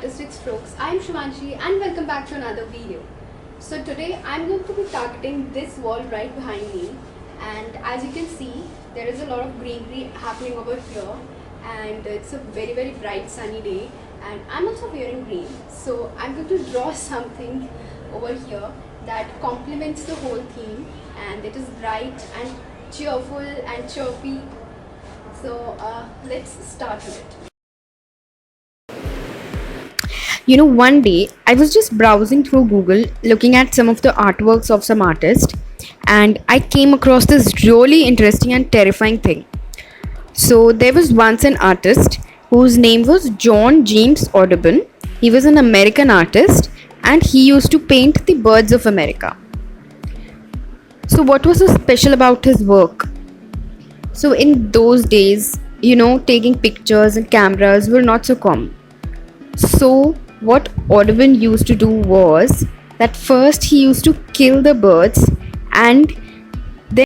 Artistic Strokes. I am Shivanshi and welcome back to another video. So today I am going to be targeting this wall right behind me, and as you can see there is a lot of greenery happening over here, and it's a very bright sunny day, and I'm also wearing green. So I'm going to draw something over here that complements the whole theme, and it is bright and cheerful and chirpy. So let's start with it. One day I was just browsing through Google looking at some of the artworks of some artist, and I came across this really interesting and terrifying thing. So, there was once an artist whose name was John James Audubon. He was an American artist and he used to paint the birds of America. So, what was so special about his work? So, in those days, taking pictures and cameras were not so common. So, what Audubon used to do was that first he used to kill the birds and then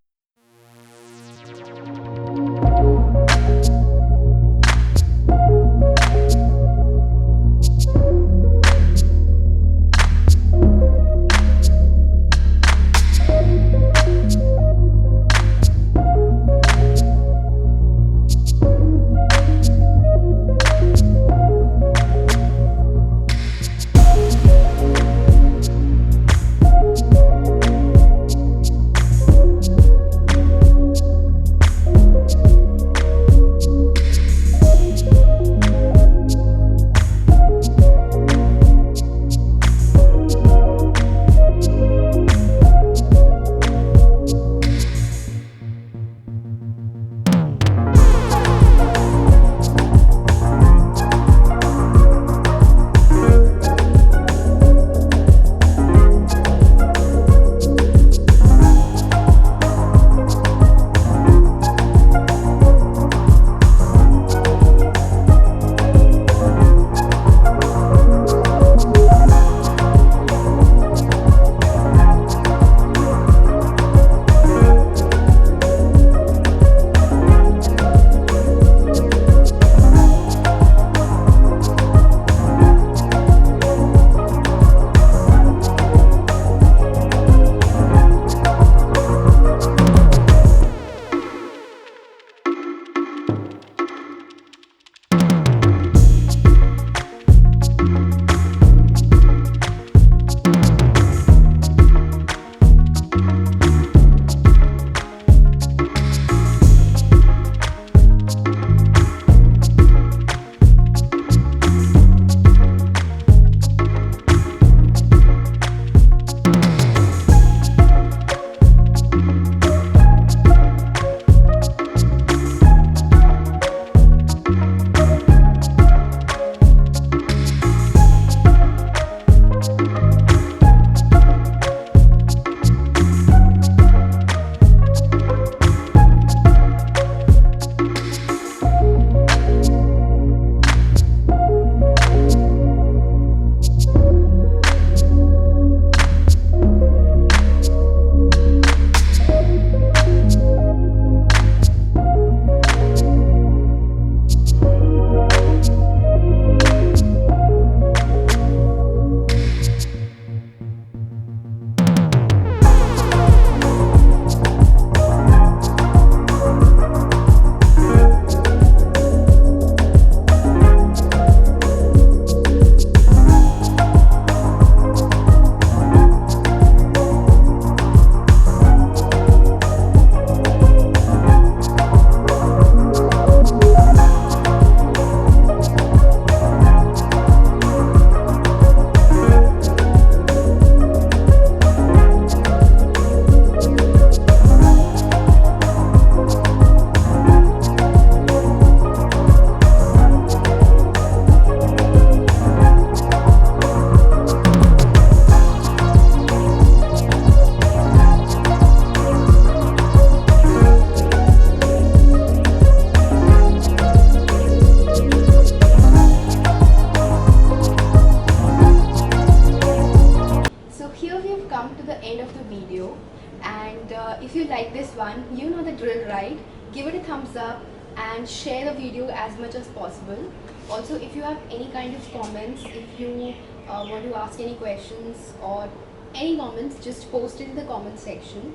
if you like this one, you know the drill, right? Give it a thumbs up and share the video as much as possible. Also, if you have any kind of comments, if you want to ask any questions or any comments, just post it in the comment section.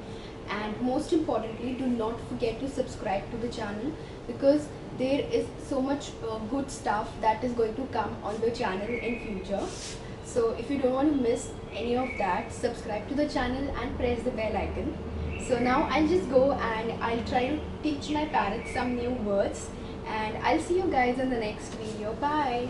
And most importantly, do not forget to subscribe to the channel, because there is so much good stuff that is going to come on the channel in future. So if you don't want to miss any of that, subscribe to the channel and press the bell icon. So now I'll just go and I'll try to teach my parrot some new words, and I'll see you guys in the next video. Bye.